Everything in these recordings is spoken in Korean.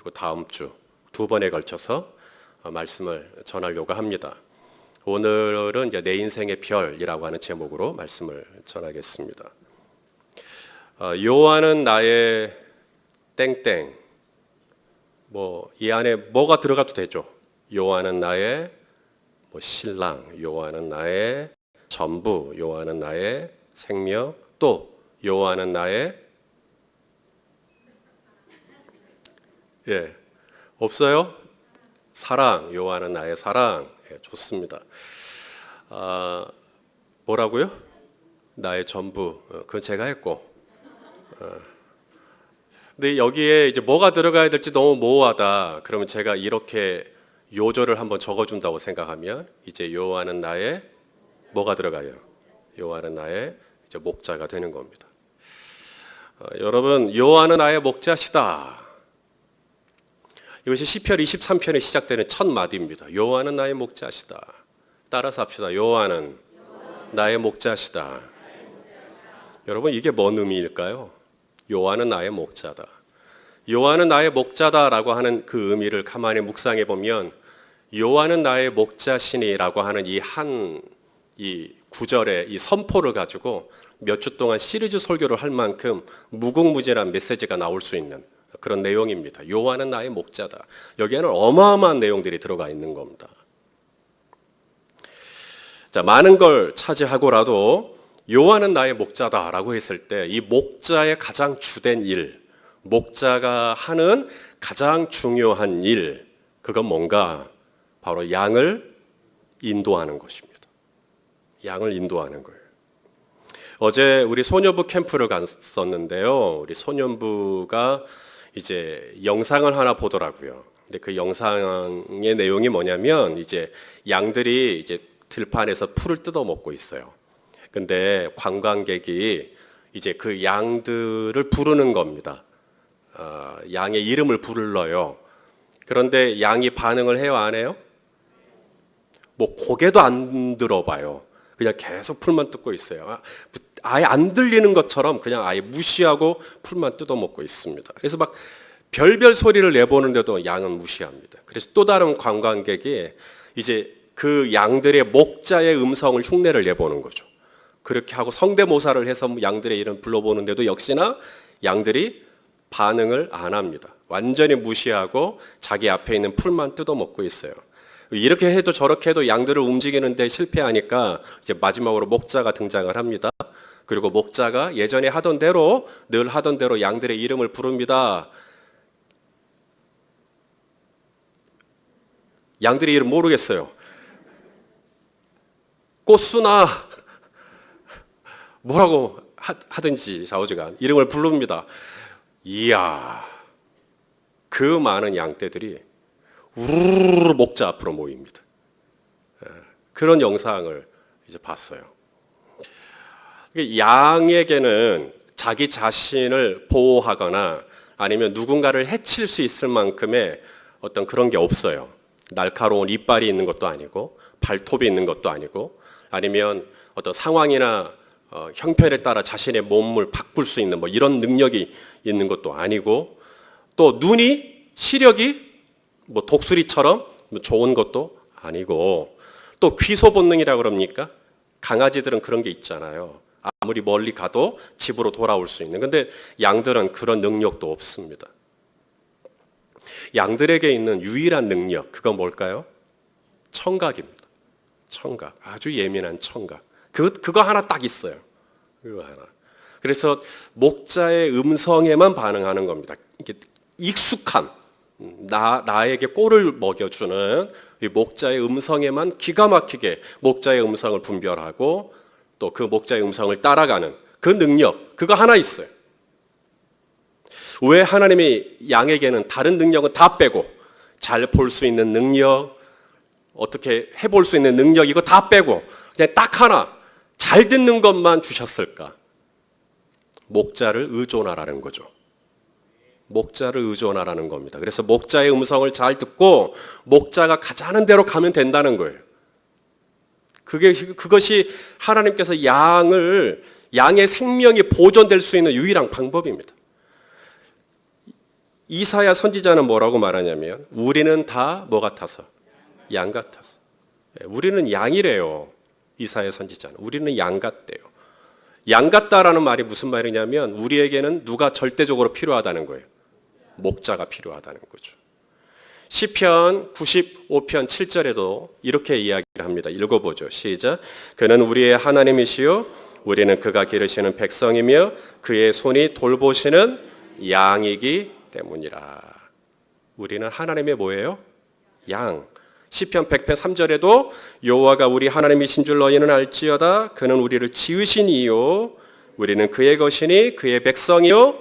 그리고 다음 주 두 번에 걸쳐서 말씀을 전하려고 합니다. 오늘은 이제 내 인생의 별이라고 하는 제목으로 말씀을 전하겠습니다. 요한은 나의 땡땡, 이 안에 뭐가 들어가도 되죠. 요한은 나의 신랑, 요한은 나의 전부, 요한은 나의 생명, 또 요한은 나의 없어요? 사랑, 요한은 나의 사랑. 좋습니다. 뭐라고요? 나의 전부. 그건 제가 했고. 근데 여기에 이제 뭐가 들어가야 될지 너무 모호하다. 그러면 제가 이렇게 요절을 한번 적어준다고 생각하면 이제 요한은 나의 뭐가 들어가요? 요한은 나의 이제 목자가 되는 겁니다. 여러분, 요한은 나의 목자시다. 이것이 시편 23편에 시작되는 첫 마디입니다. 요한은 나의 목자시다. 따라서 합시다. 요한은 나의 목자시다. 여러분, 이게 뭔 의미일까요? 요한은 나의 목자다. 요한은 나의 목자다라고 하는 그 의미를 가만히 묵상해 보면 요한은 나의 목자시니라고 하는 이 구절의 이 선포를 가지고 몇 주 동안 시리즈 설교를 할 만큼 무궁무진한 메시지가 나올 수 있는 그런 내용입니다. 요한은 나의 목자다. 여기에는 어마어마한 내용들이 들어가 있는 겁니다. 자, 많은 걸 차지하고라도 요한은 나의 목자다라고 했을 때 이 목자의 가장 주된 일, 목자가 하는 가장 중요한 일, 그건 뭔가? 바로 양을 인도하는 것입니다. 양을 인도하는 거예요. 어제 우리 소녀부 캠프를 갔었는데요. 우리 소년부가 이제 영상을 하나 보더라고요. 근데 그 영상의 내용이 뭐냐면 이제 양들이 이제 들판에서 풀을 뜯어 먹고 있어요. 근데 관광객이 이제 그 양들을 부르는 겁니다. 양의 이름을 불러요. 그런데 양이 반응을 해요, 안 해요? 고개도 안 들어봐요. 그냥 계속 풀만 뜯고 있어요. 아예 안 들리는 것처럼 그냥 아예 무시하고 풀만 뜯어먹고 있습니다. 그래서 막 별별 소리를 내보는데도 양은 무시합니다. 그래서 또 다른 관광객이 이제 그 양들의 목자의 음성을 흉내를 내보는 거죠. 그렇게 하고 성대모사를 해서 양들의 이름 불러보는데도 역시나 양들이 반응을 안 합니다. 완전히 무시하고 자기 앞에 있는 풀만 뜯어먹고 있어요. 이렇게 해도 저렇게 해도 양들을 움직이는데 실패하니까 이제 마지막으로 목자가 등장을 합니다. 그리고 목자가 예전에 하던 대로 늘 하던 대로 양들의 이름을 부릅니다. 양들의 이름 모르겠어요. 꽃수나 뭐라고 하든지 좌우지간 이름을 부릅니다. 이야, 그 많은 양떼들이 우르르 목자 앞으로 모입니다. 그런 영상을 이제 봤어요. 양에게는 자기 자신을 보호하거나 아니면 누군가를 해칠 수 있을 만큼의 어떤 그런 게 없어요. 날카로운 이빨이 있는 것도 아니고 발톱이 있는 것도 아니고 아니면 어떤 상황이나 형편에 따라 자신의 몸을 바꿀 수 있는 이런 능력이 있는 것도 아니고 또 시력이 독수리처럼 좋은 것도 아니고 또 귀소 본능이라고 그럽니까? 강아지들은 그런 게 있잖아요. 아무리 멀리 가도 집으로 돌아올 수 있는. 근데 양들은 그런 능력도 없습니다. 양들에게 있는 유일한 능력, 그건 뭘까요? 청각입니다. 청각. 아주 예민한 청각. 그거 하나 딱 있어요. 그거 하나. 그래서 목자의 음성에만 반응하는 겁니다. 이게 익숙한 나에게 꼴을 먹여주는 이 목자의 음성에만 기가 막히게 목자의 음성을 분별하고 또 그 목자의 음성을 따라가는 그 능력, 그거 하나 있어요. 왜 하나님이 양에게는 다른 능력은 다 빼고 잘 볼 수 있는 능력, 어떻게 해볼 수 있는 능력 이거 다 빼고 그냥 딱 하나 잘 듣는 것만 주셨을까? 목자를 의존하라는 거죠. 목자를 의존하라는 겁니다. 그래서 목자의 음성을 잘 듣고 목자가 가자는 대로 가면 된다는 거예요. 그것이 하나님께서 양의 생명이 보존될 수 있는 유일한 방법입니다. 이사야 선지자는 뭐라고 말하냐면 우리는 다 뭐 같아서? 양 같아서. 우리는 양이래요. 이사야 선지자는. 우리는 양 같대요. 양 같다라는 말이 무슨 말이냐면 우리에게는 누가 절대적으로 필요하다는 거예요. 목자가 필요하다는 거죠. 시편 95편 7절에도 이렇게 이야기를 합니다. 읽어보죠. 시작. 그는 우리의 하나님이시요 우리는 그가 기르시는 백성이며 그의 손이 돌보시는 양이기 때문이라. 우리는 하나님의 뭐예요? 양. 시편 100편 3절에도 여호와가 우리 하나님이신 줄 너희는 알지어다. 그는 우리를 지으신 이요 우리는 그의 것이니 그의 백성이요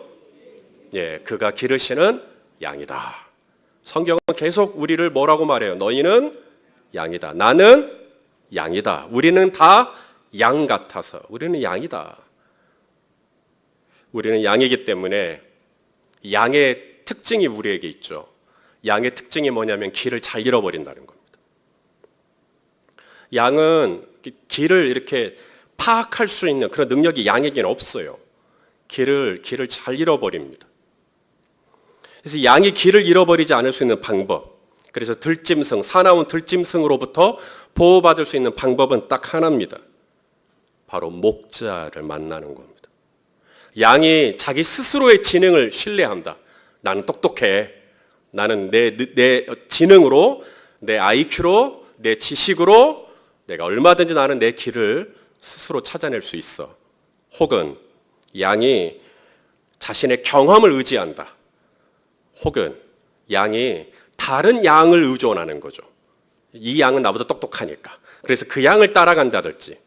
그가 기르시는 양이다. 성경은 계속 우리를 뭐라고 말해요? 너희는 양이다. 나는 양이다. 우리는 다 양 같아서 우리는 양이다. 우리는 양이기 때문에 양의 특징이 우리에게 있죠. 양의 특징이 뭐냐면 길을 잘 잃어버린다는 겁니다. 양은 길을 이렇게 파악할 수 있는 그런 능력이 양에게는 없어요. 길을 잘 잃어버립니다. 그래서 양이 길을 잃어버리지 않을 수 있는 방법, 그래서 들짐승, 사나운 들짐승으로부터 보호받을 수 있는 방법은 딱 하나입니다. 바로 목자를 만나는 겁니다. 양이 자기 스스로의 지능을 신뢰한다. 나는 똑똑해. 나는 내 지능으로, 내 IQ로, 내 지식으로 내가 얼마든지 나는 내 길을 스스로 찾아낼 수 있어. 혹은 양이 자신의 경험을 의지한다. 혹은 양이 다른 양을 의존하는 거죠. 이 양은 나보다 똑똑하니까. 그래서 그 양을 따라간다든지.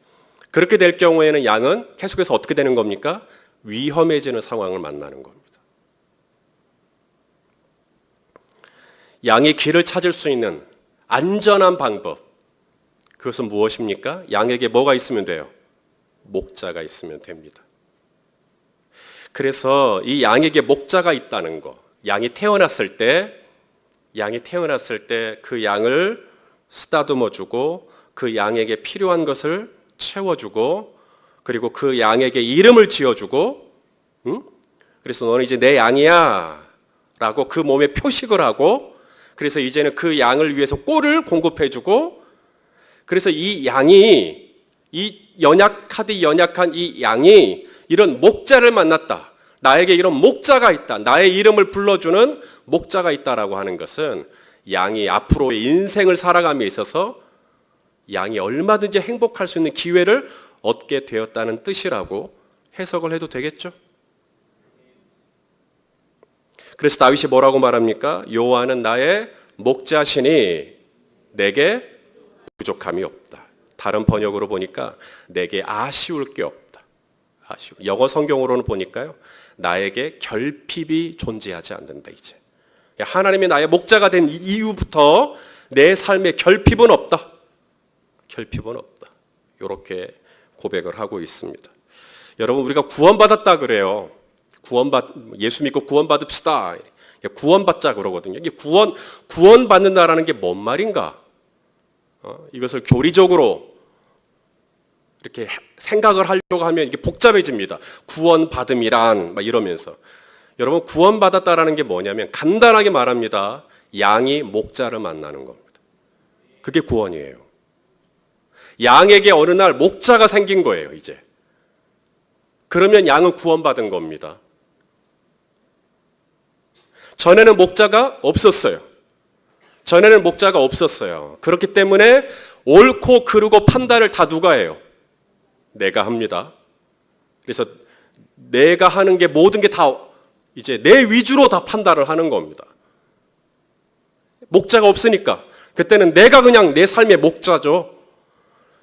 그렇게 될 경우에는 양은 계속해서 어떻게 되는 겁니까? 위험해지는 상황을 만나는 겁니다. 양이 길을 찾을 수 있는 안전한 방법. 그것은 무엇입니까? 양에게 뭐가 있으면 돼요? 목자가 있으면 됩니다. 그래서 이 양에게 목자가 있다는 거. 양이 태어났을 때 그 양을 쓰다듬어 주고 그 양에게 필요한 것을 채워주고 그리고 그 양에게 이름을 지어주고 그래서 너는 이제 내 양이야 라고 그 몸에 표식을 하고 그래서 이제는 그 양을 위해서 꼴을 공급해주고 그래서 이 양이 이 연약한 이 양이 이런 목자를 만났다. 나에게 이런 목자가 있다. 나의 이름을 불러주는 목자가 있다라고 하는 것은 양이 앞으로의 인생을 살아감에 있어서 양이 얼마든지 행복할 수 있는 기회를 얻게 되었다는 뜻이라고 해석을 해도 되겠죠? 그래서 다윗이 뭐라고 말합니까? 여호와는 나의 목자시니 내게 부족함이 없다. 다른 번역으로 보니까 내게 아쉬울 게 없다. 영어 성경으로는 보니까요. 나에게 결핍이 존재하지 않는다 이제. 하나님이 나의 목자가 된 이후부터 내 삶에 결핍은 없다. 결핍은 없다. 이렇게 고백을 하고 있습니다. 여러분 우리가 구원받았다 그래요. 예수 믿고 구원받읍시다. 구원받자 그러거든요. 이게 구원받는다라는 게 뭔 말인가? 이것을 교리적으로 이렇게 생각을 하려고 하면 이게 복잡해집니다. 구원받음이란 막 이러면서. 여러분 구원받았다라는 게 뭐냐면 간단하게 말합니다. 양이 목자를 만나는 겁니다. 그게 구원이에요. 양에게 어느 날 목자가 생긴 거예요, 이제. 그러면 양은 구원받은 겁니다. 전에는 목자가 없었어요. 그렇기 때문에 옳고 그르고 판단을 다 누가 해요? 내가 합니다. 그래서 내가 하는 게 모든 게 다 이제 내 위주로 다 판단을 하는 겁니다. 목자가 없으니까. 그때는 내가 그냥 내 삶의 목자죠.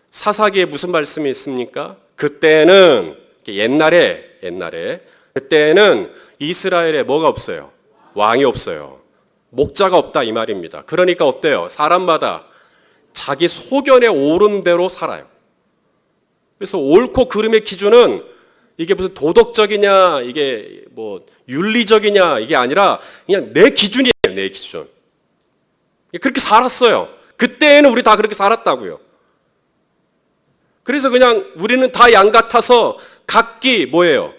사사기에 무슨 말씀이 있습니까? 그때는 옛날에 그때는 이스라엘에 뭐가 없어요? 왕이 없어요. 목자가 없다 이 말입니다. 그러니까 어때요? 사람마다 자기 소견에 오른 대로 살아요. 그래서 옳고 그름의 기준은 이게 무슨 도덕적이냐, 이게 뭐 윤리적이냐 이게 아니라 그냥 내 기준이에요, 내 기준. 그렇게 살았어요. 그때는 우리 다 그렇게 살았다고요. 그래서 그냥 우리는 다 양 같아서 각기 뭐예요?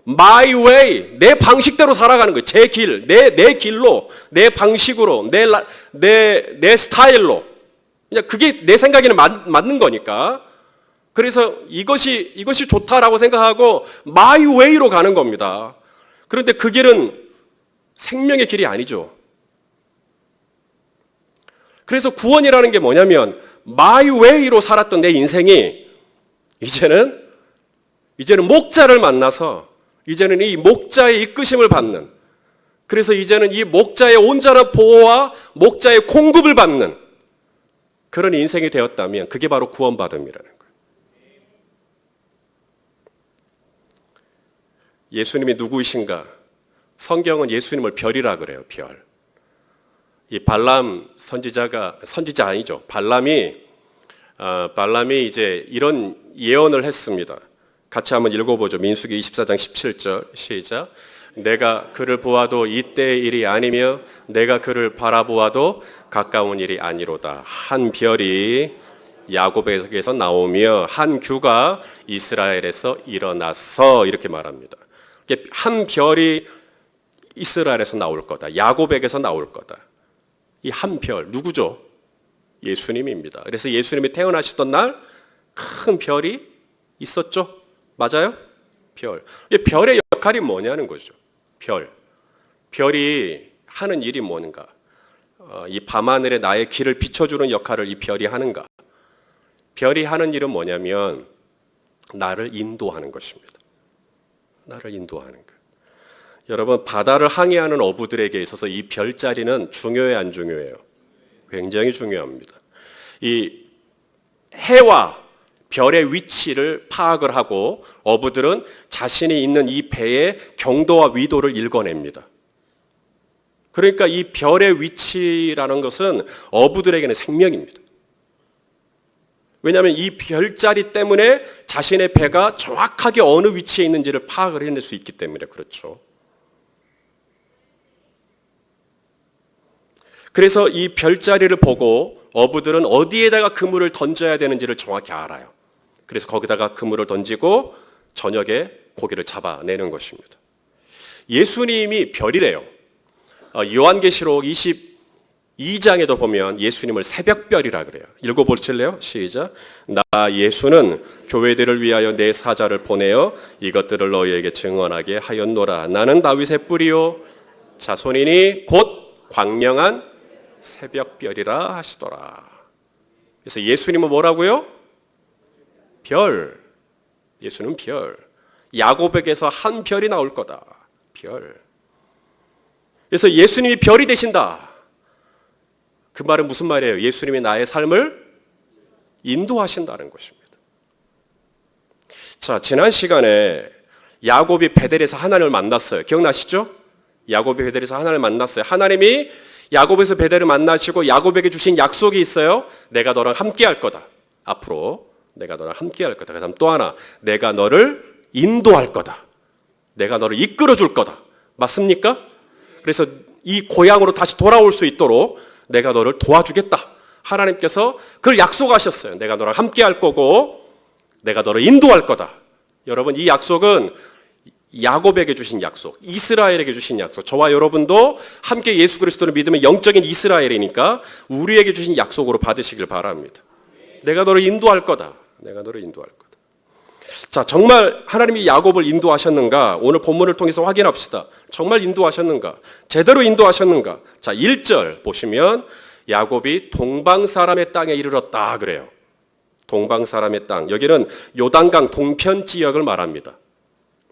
my way, 내 방식대로 살아가는 거예요. 제 길, 내 길로, 내 방식으로, 내 스타일로. 그냥 그게 내 생각에는 맞는 거니까. 그래서 이것이 좋다라고 생각하고 my way로 가는 겁니다. 그런데 그 길은 생명의 길이 아니죠. 그래서 구원이라는 게 뭐냐면 my way로 살았던 내 인생이 이제는 목자를 만나서 이제는 이 목자의 이끄심을 받는, 그래서 이제는 이 목자의 온전한 보호와 목자의 공급을 받는 그런 인생이 되었다면 그게 바로 구원받음이라는 거예요. 예수님이 누구이신가? 성경은 예수님을 별이라 그래요. 별. 이 발람 선지자 아니죠. 발람이 이제 이런 예언을 했습니다. 같이 한번 읽어보죠. 민수기 24장 17절 시작. 내가 그를 보아도 이때의 일이 아니며 내가 그를 바라보아도 가까운 일이 아니로다. 한 별이 야곱에게서 나오며 한 규가 이스라엘에서 일어났어. 이렇게 말합니다. 한 별이 이스라엘에서 나올 거다. 야곱에게서 나올 거다. 이 한 별 누구죠? 예수님입니다. 그래서 예수님이 태어나시던 날 큰 별이 있었죠? 맞아요? 별. 별의 역할이 뭐냐는 거죠. 별이 하는 일이 뭔가? 이 밤하늘에 나의 길을 비춰주는 역할을 이 별이 하는가? 별이 하는 일은 뭐냐면 나를 인도하는 것입니다. 나를 인도하는 것. 여러분, 바다를 항해하는 어부들에게 있어서 이 별자리는 중요해요, 안 중요해요? 굉장히 중요합니다. 이 해와 별의 위치를 파악을 하고 어부들은 자신이 있는 이 배의 경도와 위도를 읽어냅니다. 그러니까 이 별의 위치라는 것은 어부들에게는 생명입니다. 왜냐하면 이 별자리 때문에 자신의 배가 정확하게 어느 위치에 있는지를 파악을 해낼 수 있기 때문에 그렇죠. 그래서 이 별자리를 보고 어부들은 어디에다가 그물을 던져야 되는지를 정확히 알아요. 그래서 거기다가 그물을 던지고 저녁에 고기를 잡아내는 것입니다. 예수님이 별이래요. 요한계시록 22장에도 보면 예수님을 새벽별이라 그래요. 읽어보실래요? 시작. 나 예수는 교회들을 위하여 내 사자를 보내어 이것들을 너희에게 증언하게 하였노라. 나는 다윗의 뿌리요 자손이니 곧 광명한 새벽별이라 하시더라. 그래서 예수님은 뭐라고요? 별. 예수는 별. 야곱에게서 한 별이 나올 거다. 별. 그래서 예수님이 별이 되신다. 그 말은 무슨 말이에요? 예수님이 나의 삶을 인도하신다는 것입니다. 자, 지난 시간에 야곱이 베델에서 하나님을 만났어요. 기억나시죠? 야곱이 베델에서 하나님을 만났어요. 하나님이 야곱에서 베델을 만나시고 야곱에게 주신 약속이 있어요. 내가 너랑 함께 할 거다. 앞으로 내가 너랑 함께 할 거다. 그다음 또 하나, 내가 너를 인도할 거다. 내가 너를 이끌어 줄 거다. 맞습니까? 그래서 이 고향으로 다시 돌아올 수 있도록 내가 너를 도와주겠다. 하나님께서 그걸 약속하셨어요. 내가 너랑 함께 할 거고 내가 너를 인도할 거다. 여러분, 이 약속은 야곱에게 주신 약속, 이스라엘에게 주신 약속. 저와 여러분도 함께 예수 그리스도를 믿으면 영적인 이스라엘이니까 우리에게 주신 약속으로 받으시길 바랍니다. 내가 너를 인도할 거다. 내가 너를 인도할 거다. 자, 정말 하나님이 야곱을 인도하셨는가? 오늘 본문을 통해서 확인합시다. 정말 인도하셨는가? 제대로 인도하셨는가? 자, 1절 보시면 야곱이 동방 사람의 땅에 이르렀다 그래요. 동방 사람의 땅. 여기는 요단강 동편 지역을 말합니다.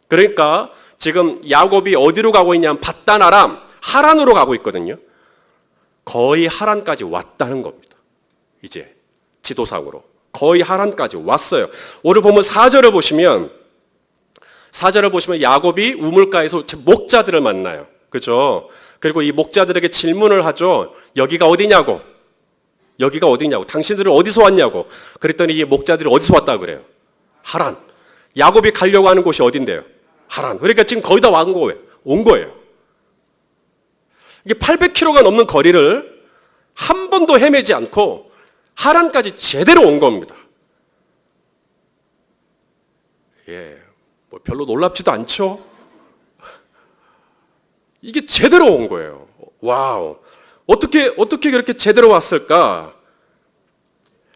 그러니까 지금 야곱이 어디로 가고 있냐면 밧단 아람, 하란으로 가고 있거든요. 거의 하란까지 왔다는 겁니다. 이제 지도상으로 거의 하란까지 왔어요. 오늘 보면 4절을 보시면 야곱이 우물가에서 목자들을 만나요. 그죠? 그리고 이 목자들에게 질문을 하죠. 여기가 어디냐고. 여기가 어디냐고. 당신들은 어디서 왔냐고. 그랬더니 이 목자들이 어디서 왔다고 그래요? 하란. 야곱이 가려고 하는 곳이 어딘데요? 하란. 그러니까 지금 거의 다 온 거예요. 이게 800km가 넘는 거리를 한 번도 헤매지 않고 하란까지 제대로 온 겁니다. 예, 뭐 별로 놀랍지도 않죠? 이게 제대로 온 거예요. 와우. 어떻게 그렇게 제대로 왔을까?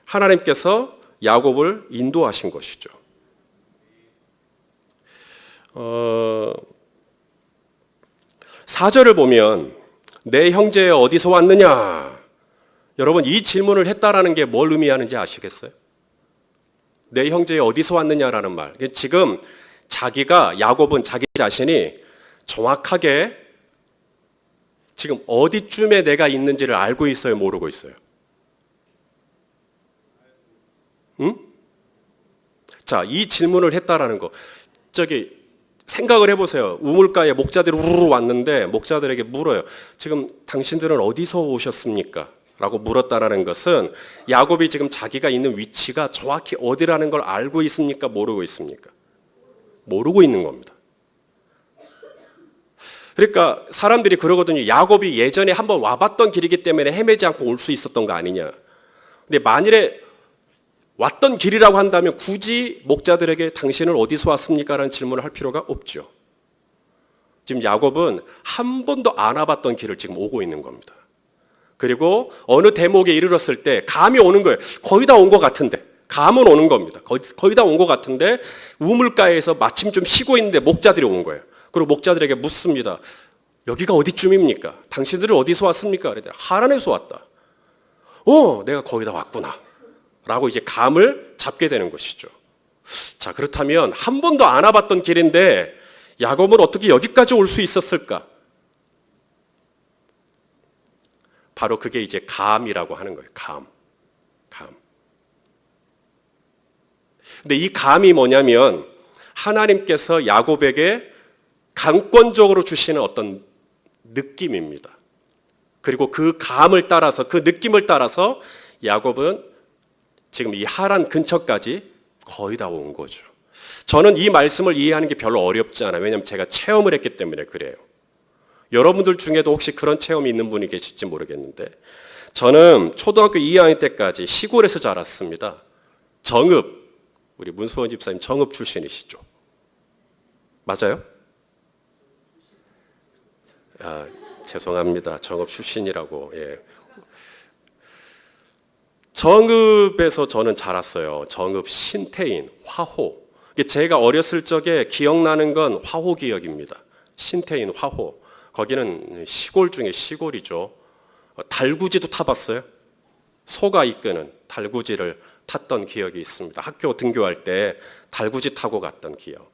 하나님께서 야곱을 인도하신 것이죠. 4절을 보면 내 형제 어디서 왔느냐? 여러분 이 질문을 했다라는 게 뭘 의미하는지 아시겠어요? 내 형제 어디서 왔느냐라는 말. 지금 야곱은 자기 자신이 정확하게 지금 어디쯤에 내가 있는지를 알고 있어요, 모르고 있어요? 응? 자, 이 질문을 했다라는 거. 생각을 해보세요. 우물가에 목자들이 우르르 왔는데 목자들에게 물어요. 지금 당신들은 어디서 오셨습니까? 라고 물었다라는 것은 야곱이 지금 자기가 있는 위치가 정확히 어디라는 걸 알고 있습니까? 모르고 있습니까? 모르고 있는 겁니다. 그러니까 사람들이 그러거든요. 야곱이 예전에 한번 와봤던 길이기 때문에 헤매지 않고 올 수 있었던 거 아니냐. 근데 만일에 왔던 길이라고 한다면 굳이 목자들에게 당신은 어디서 왔습니까? 라는 질문을 할 필요가 없죠. 지금 야곱은 한 번도 안 와봤던 길을 지금 오고 있는 겁니다. 그리고 어느 대목에 이르렀을 때 감이 오는 거예요. 거의 다 온 것 같은데. 감은 오는 겁니다. 거의 다 온 것 같은데 우물가에서 마침 좀 쉬고 있는데 목자들이 온 거예요. 그리고 목자들에게 묻습니다. 여기가 어디쯤입니까? 당신들은 어디서 왔습니까? 그랬더니 하란에서 왔다. 내가 거의 다 왔구나. 라고 이제 감을 잡게 되는 것이죠. 자, 그렇다면 한 번도 안 와봤던 길인데 야곱은 어떻게 여기까지 올 수 있었을까? 바로 그게 이제 감이라고 하는 거예요. 감. 근데 이 감이 뭐냐면 하나님께서 야곱에게 강권적으로 주시는 어떤 느낌입니다. 그리고 그 감을 따라서, 그 느낌을 따라서 야곱은 지금 이 하란 근처까지 거의 다 온 거죠. 저는 이 말씀을 이해하는 게 별로 어렵지 않아요. 왜냐하면 제가 체험을 했기 때문에 그래요. 여러분들 중에도 혹시 그런 체험이 있는 분이 계실지 모르겠는데 저는 초등학교 2학년 때까지 시골에서 자랐습니다. 정읍, 우리 문수원 집사님 정읍 출신이시죠? 맞아요? 죄송합니다. 정읍 출신이라고. 예. 정읍에서 저는 자랐어요. 정읍 신태인, 화호. 제가 어렸을 적에 기억나는 건 화호 기억입니다. 신태인, 화호. 거기는 시골 중에 시골이죠. 달구지도 타봤어요. 소가 이끄는 달구지를 탔던 기억이 있습니다. 학교 등교할 때 달구지 타고 갔던 기억.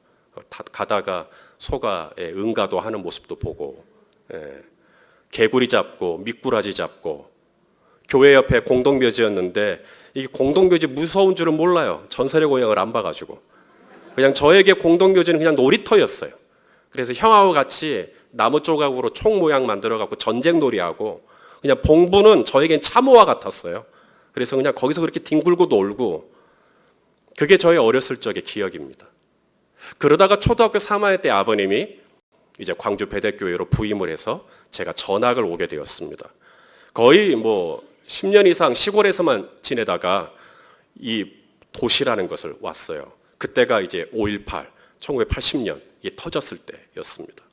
가다가 소가 응가도 하는 모습도 보고, 개구리 잡고 미꾸라지 잡고, 교회 옆에 공동묘지였는데 이 공동묘지 무서운 줄은 몰라요. 전설의 고향을 안 봐가지고. 그냥 저에게 공동묘지는 그냥 놀이터였어요. 그래서 형하고 같이 나무 조각으로 총 모양 만들어갖고 전쟁놀이하고 그냥 봉부는 저에겐 참호와 같았어요. 그래서 그냥 거기서 그렇게 뒹굴고 놀고 그게 저의 어렸을 적의 기억입니다. 그러다가 초등학교 3학년 때 아버님이 이제 광주 배대교회로 부임을 해서 제가 전학을 오게 되었습니다. 거의 10년 이상 시골에서만 지내다가 이 도시라는 것을 왔어요. 그때가 이제 5.18, 1980년 이게 터졌을 때였습니다.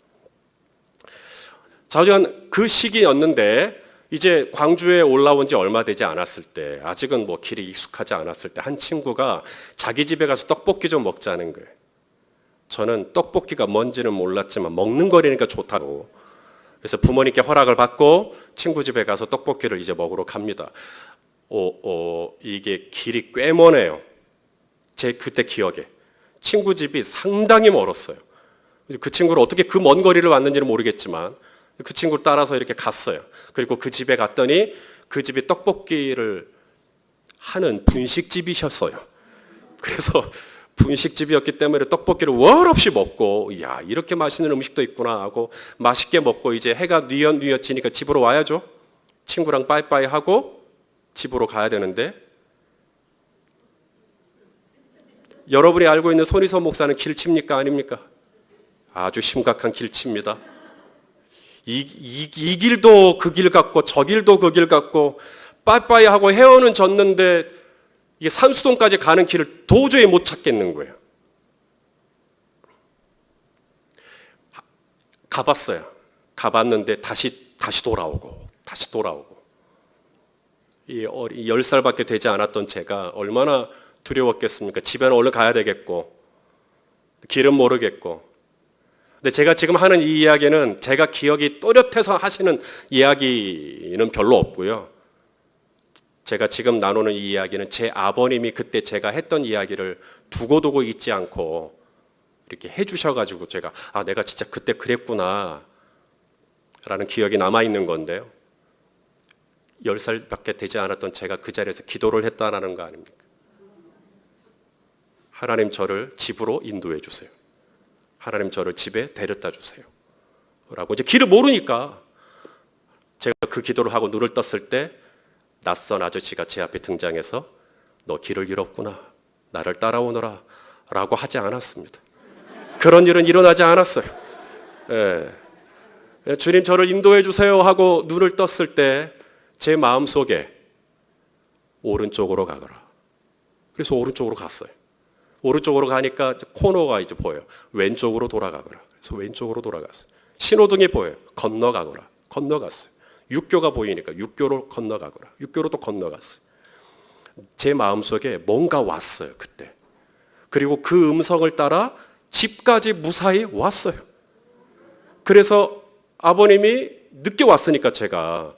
자주한 그 시기였는데 이제 광주에 올라온 지 얼마 되지 않았을 때 아직은 길이 익숙하지 않았을 때 한 친구가 자기 집에 가서 떡볶이 좀 먹자는 거예요. 저는 떡볶이가 뭔지는 몰랐지만 먹는 거라니까 좋다고. 그래서 부모님께 허락을 받고 친구 집에 가서 떡볶이를 이제 먹으러 갑니다. 이게 길이 꽤 머네요. 제 그때 기억에. 친구 집이 상당히 멀었어요. 그 친구를 어떻게 그 먼 거리를 왔는지는 모르겠지만 그 친구를 따라서 이렇게 갔어요. 그리고 그 집에 갔더니 그 집이 떡볶이를 하는 분식집이셨어요. 그래서 분식집이었기 때문에 떡볶이를 월 없이 먹고 야 이렇게 맛있는 음식도 있구나 하고 맛있게 먹고 이제 해가 뉘엿뉘엿지니까 집으로 와야죠. 친구랑 빠이빠이 하고 집으로 가야 되는데 여러분이 알고 있는 손희선 목사는 길칩니까 아닙니까? 아주 심각한 길칩니다. 이 길도 그 길 같고 저 길도 그 길 같고 빠이빠이 하고 헤어는 졌는데 이게 산수동까지 가는 길을 도저히 못 찾겠는 거예요. 가봤어요. 가봤는데 다시 돌아오고 이 10살밖에 되지 않았던 제가 얼마나 두려웠겠습니까? 집에는 얼른 가야 되겠고 길은 모르겠고. 근데 제가 지금 하는 이 이야기는 제가 기억이 또렷해서 하시는 이야기는 별로 없고요. 제가 지금 나누는 이 이야기는 제 아버님이 그때 제가 했던 이야기를 두고두고 잊지 않고 이렇게 해주셔가지고 제가 내가 진짜 그때 그랬구나 라는 기억이 남아있는 건데요. 10살밖에 되지 않았던 제가 그 자리에서 기도를 했다라는 거 아닙니까? 하나님 저를 집으로 인도해 주세요. 하나님 저를 집에 데려다 주세요. 라고 이제 길을 모르니까 제가 그 기도를 하고 눈을 떴을 때 낯선 아저씨가 제 앞에 등장해서 너 길을 잃었구나. 나를 따라오너라. 라고 하지 않았습니다. 그런 일은 일어나지 않았어요. 주님 저를 인도해 주세요 하고 눈을 떴을 때 제 마음속에 오른쪽으로 가거라. 그래서 오른쪽으로 갔어요. 오른쪽으로 가니까 코너가 이제 보여요. 왼쪽으로 돌아가거라. 그래서 왼쪽으로 돌아갔어요. 신호등이 보여요. 건너가거라. 건너갔어요. 육교가 보이니까 육교로 건너가거라. 육교로 또 건너갔어요. 제 마음속에 뭔가 왔어요. 그때. 그리고 그 음성을 따라 집까지 무사히 왔어요. 그래서 아버님이 늦게 왔으니까 제가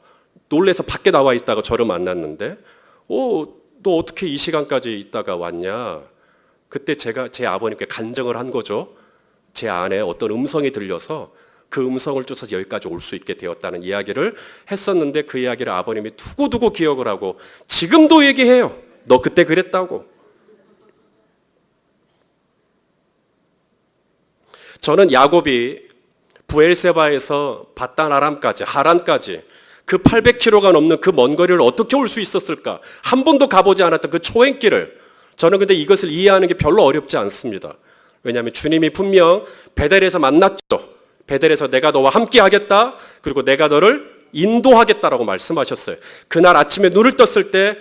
놀래서 밖에 나와 있다가 저를 만났는데 너 어떻게 이 시간까지 있다가 왔냐. 그때 제가 제 아버님께 간증을 한 거죠. 제 안에 어떤 음성이 들려서 그 음성을 쫓아서 여기까지 올 수 있게 되었다는 이야기를 했었는데 그 이야기를 아버님이 두고두고 기억을 하고 지금도 얘기해요. 너 그때 그랬다고. 저는 야곱이 부엘세바에서 바단 아람까지 하란까지 그 800km가 넘는 그 먼 거리를 어떻게 올 수 있었을까? 한 번도 가보지 않았던 그 초행길을 저는 근데 이것을 이해하는 게 별로 어렵지 않습니다. 왜냐하면 주님이 분명 베델에서 만났죠. 베델에서 내가 너와 함께 하겠다. 그리고 내가 너를 인도하겠다라고 말씀하셨어요. 그날 아침에 눈을 떴을 때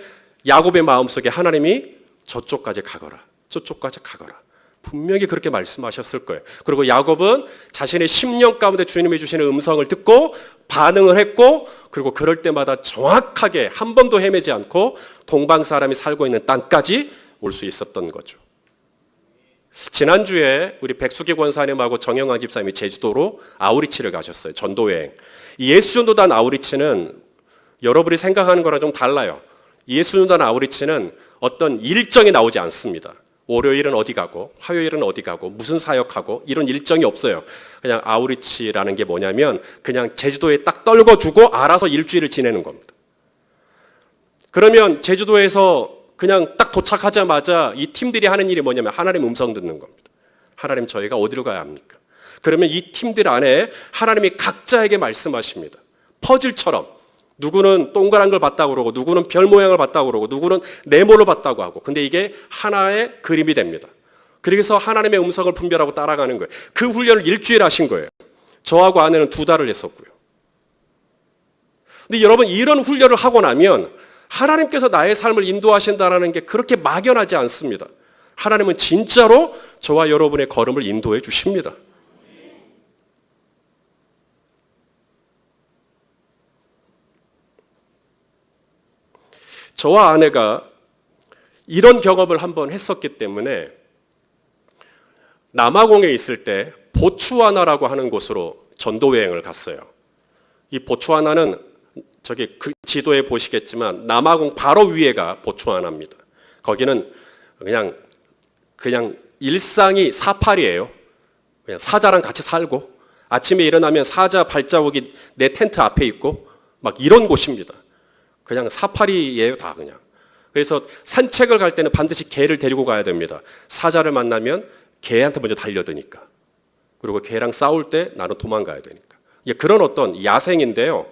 야곱의 마음속에 하나님이 저쪽까지 가거라. 저쪽까지 가거라. 분명히 그렇게 말씀하셨을 거예요. 그리고 야곱은 자신의 심령 가운데 주님이 주시는 음성을 듣고 반응을 했고 그리고 그럴 때마다 정확하게 한 번도 헤매지 않고 동방 사람이 살고 있는 땅까지 올 수 있었던 거죠. 지난주에 우리 백수기 권사님하고 정영환 집사님이 제주도로 아우리치를 가셨어요. 전도여행. 이 예수전도단 아우리치는 여러분이 생각하는 거랑 좀 달라요. 예수전도단 아우리치는 어떤 일정이 나오지 않습니다. 월요일은 어디 가고 화요일은 어디 가고 무슨 사역하고 이런 일정이 없어요. 그냥 아우리치라는 게 뭐냐면 그냥 제주도에 딱 떨궈주고 알아서 일주일을 지내는 겁니다. 그러면 제주도에서 그냥 딱 도착하자마자 이 팀들이 하는 일이 뭐냐면 하나님 음성 듣는 겁니다. 하나님 저희가 어디로 가야 합니까? 그러면 이 팀들 안에 하나님이 각자에게 말씀하십니다. 퍼즐처럼 누구는 동그란 걸 봤다고 그러고 누구는 별 모양을 봤다고 그러고 누구는 네모를 봤다고 하고 근데 이게 하나의 그림이 됩니다. 그래서 하나님의 음성을 분별하고 따라가는 거예요. 그 훈련을 일주일 하신 거예요. 저하고 아내는 2달을 했었고요. 근데 여러분 이런 훈련을 하고 나면 하나님께서 나의 삶을 인도하신다는 게 그렇게 막연하지 않습니다. 하나님은 진짜로 저와 여러분의 걸음을 인도해 주십니다. 저와 아내가 이런 경험을 한번 했었기 때문에 남아공에 있을 때 보츠와나라고 하는 곳으로 전도여행을 갔어요. 이 보츠와나는 저기 그 지도에 보시겠지만 남아공 바로 위에가 보츠와나입니다. 거기는 그냥 일상이 사파리예요. 그냥 사자랑 같이 살고 아침에 일어나면 사자 발자국이 내 텐트 앞에 있고 막 이런 곳입니다. 그냥 사파리예요, 다 그냥. 그래서 산책을 갈 때는 반드시 개를 데리고 가야 됩니다. 사자를 만나면 개한테 먼저 달려드니까. 그리고 개랑 싸울 때 나는 도망가야 되니까. 그런 어떤 야생인데요.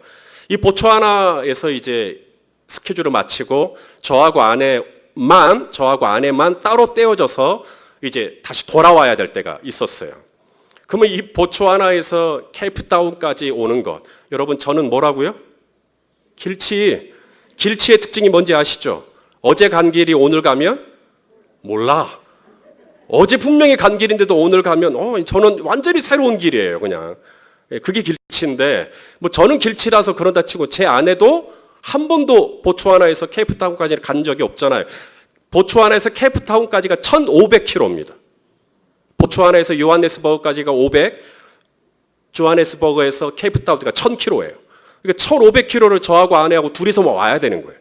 이 보츠와나에서 이제 스케줄을 마치고 저하고 아내만 따로 떼어져서 이제 다시 돌아와야 될 때가 있었어요. 그러면 이 보츠와나에서 케이프타운까지 오는 것, 여러분 저는 뭐라고요? 길치의 특징이 뭔지 아시죠? 어제 간 길이 오늘 가면 몰라. 어제 분명히 간 길인데도 오늘 가면 저는 완전히 새로운 길이에요, 그냥. 그게 길치인데 뭐 저는 길치라서 그런다 치고 제 아내도 한 번도 보츠와나에서 케이프타운까지 간 적이 없잖아요. 보츠와나에서 케이프타운까지가 1,500km입니다. 보츠와나에서 요하네스버그까지가 500, 조하네스버그에서 케이프타운까지가 1,000km예요. 그러니까 1,500km를 저하고 아내하고 둘이서 와야 되는 거예요.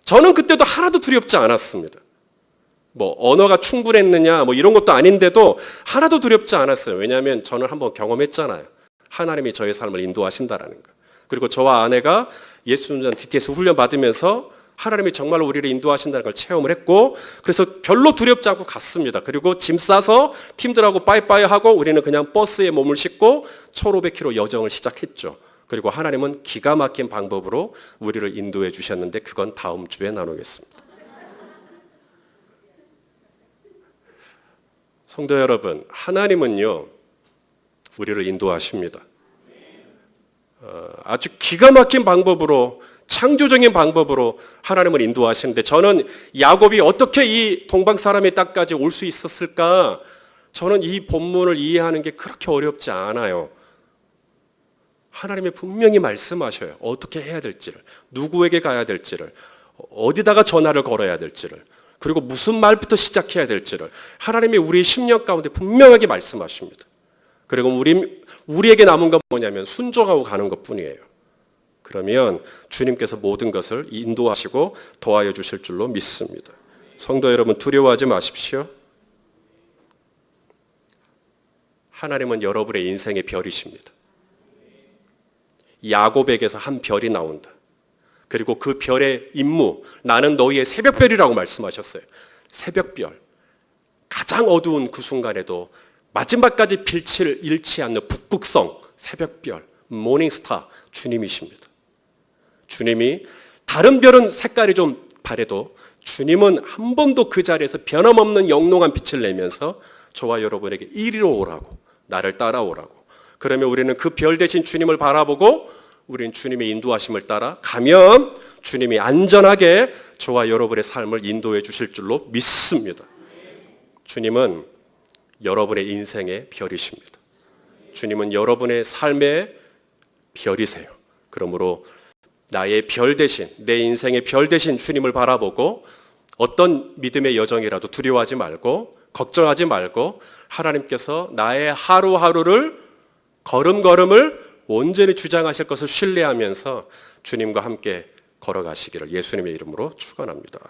저는 그때도 하나도 두렵지 않았습니다. 뭐 언어가 충분했느냐 뭐 이런 것도 아닌데도 하나도 두렵지 않았어요. 왜냐하면 저는 한번 경험했잖아요. 하나님이 저의 삶을 인도하신다라는 거. 그리고 저와 아내가 예수 운전 DTS 훈련 받으면서 하나님이 정말로 우리를 인도하신다는 걸 체험을 했고 그래서 별로 두렵지 않고 갔습니다. 그리고 짐 싸서 팀들하고 빠이빠이 하고 우리는 그냥 버스에 몸을 싣고 1,500km 여정을 시작했죠. 그리고 하나님은 기가 막힌 방법으로 우리를 인도해 주셨는데 그건 다음 주에 나누겠습니다. 성도 여러분, 하나님은요 우리를 인도하십니다. 아주 기가 막힌 방법으로 창조적인 방법으로 하나님을 인도하시는데 저는 야곱이 어떻게 이 동방 사람의 땅까지 올 수 있었을까? 저는 이 본문을 이해하는 게 그렇게 어렵지 않아요. 하나님이 분명히 말씀하셔요. 어떻게 해야 될지를, 누구에게 가야 될지를, 어디다가 전화를 걸어야 될지를, 그리고 무슨 말부터 시작해야 될지를 하나님이 우리의 심령 가운데 분명하게 말씀하십니다. 그리고 우리에게 남은 건 뭐냐면 순종하고 가는 것뿐이에요. 그러면 주님께서 모든 것을 인도하시고 도와여 주실 줄로 믿습니다. 성도 여러분, 두려워하지 마십시오. 하나님은 여러분의 인생의 별이십니다. 야곱에게서 한 별이 나온다. 그리고 그 별의 임무, 나는 너희의 새벽별이라고 말씀하셨어요. 새벽별. 가장 어두운 그 순간에도 마지막까지 빛을 잃지 않는 북극성, 새벽별, 모닝스타, 주님이십니다. 주님이 다른 별은 색깔이 좀 바래도 주님은 한 번도 그 자리에서 변함없는 영롱한 빛을 내면서 저와 여러분에게 이리로 오라고, 나를 따라오라고. 그러면 우리는 그 별 대신 주님을 바라보고 우리는 주님의 인도하심을 따라 가면 주님이 안전하게 저와 여러분의 삶을 인도해 주실 줄로 믿습니다. 주님은 여러분의 인생의 별이십니다. 주님은 여러분의 삶의 별이세요. 그러므로 나의 별 대신, 내 인생의 별 대신 주님을 바라보고 어떤 믿음의 여정이라도 두려워하지 말고 걱정하지 말고 하나님께서 나의 하루하루를 걸음걸음을 온전히 주장하실 것을 신뢰하면서 주님과 함께 걸어가시기를 예수님의 이름으로 축원합니다.